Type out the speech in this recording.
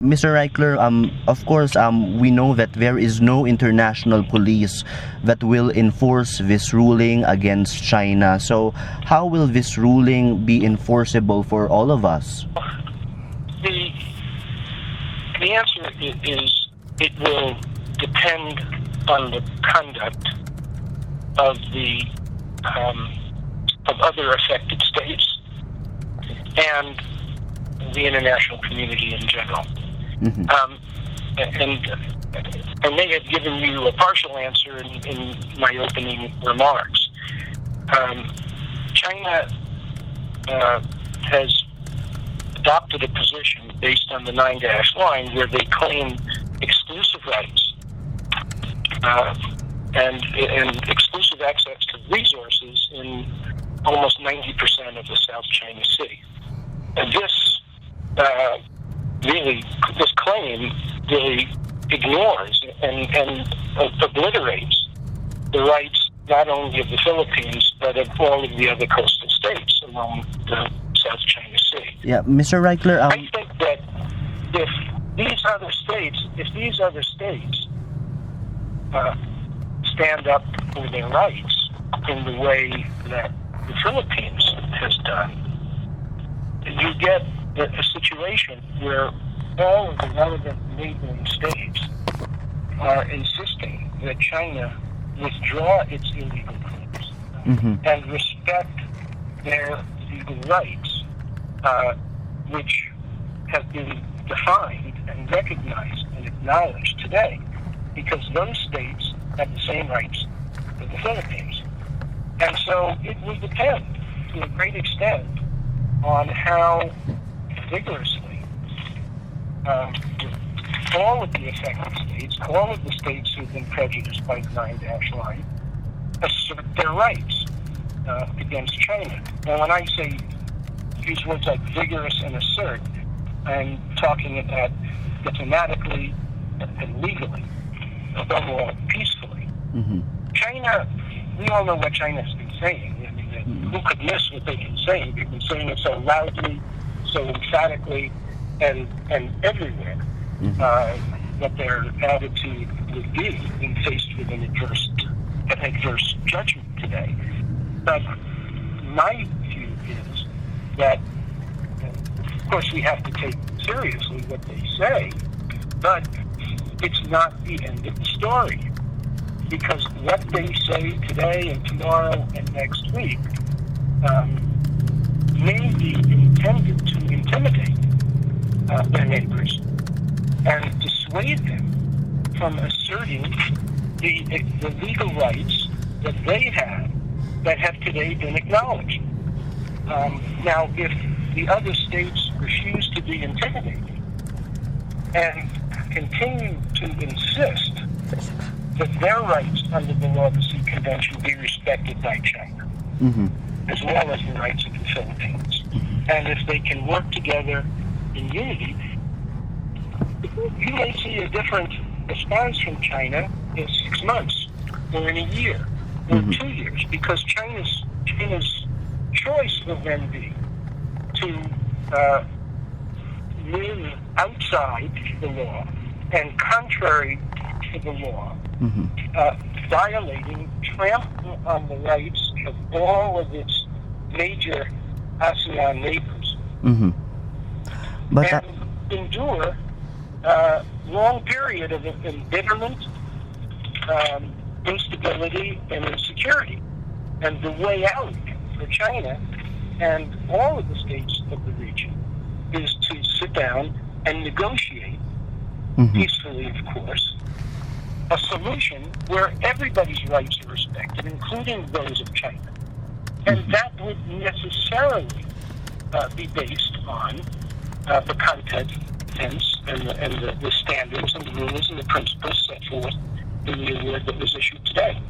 Mr. Reichler, of course, we know that there is no international police that will enforce this ruling against China. So how will this ruling be enforceable for all of us? The answer is it will depend on the conduct of the of other affected states and the international community in general. Mm-hmm. And I may have given you a partial answer in my opening remarks. China has adopted a position based on the 9-dash line where they claim exclusive rights and exclusive access to resources in almost 90% of the South China Sea. And this claim really ignores and obliterates the rights not only of the Philippines but of all of the other coastal states along the South China Sea. Yeah, Mr. Reichler, I think that if these other states stand up for their rights in the way that the Philippines has done, you get a situation where all of the relevant neighboring states are insisting that China withdraw its illegal claims and respect their legal rights, which have been defined and recognized and acknowledged today, because those states have the same rights as the Philippines. And so it will depend to a great extent on how vigorously all of the affected states, all of the states who've been prejudiced by the 9-dash line, assert their rights against China. Now, when I use words like vigorous and assert, I'm talking about diplomatically and legally, above all, peacefully. Mm-hmm. China, we all know what China's been saying. I mean, who could miss what they've been saying? They've been saying it so loudly, so emphatically, and everywhere, what their attitude would be when faced with an adverse judgment today. But my view is that, of course, we have to take seriously what they say, but it's not the end of the story. Because what they say today and tomorrow and next week may be intended to intimidate their neighbors and dissuade them from asserting the legal rights that they have that have today been acknowledged. Now, if the other states refuse to be intimidated and continue to insist that their rights under the Law of the Sea Convention be respected by China, as well as the rights of the Philippines, and if they can work together in unity, you may see a different response from China in 6 months, or in a year, or 2 years, because China's choice will then be to live outside the law and contrary to the law, violating, trample on the rights of all of its major ASEAN neighbors, but endure a long period of embitterment, instability, and insecurity. And the way out for China and all of the states of the region is to sit down and negotiate, peacefully, of course, a solution where everybody's rights are respected, including those of China. And that would necessarily be based on the contents and the standards and the rules and the principles set forth in the award that was issued today.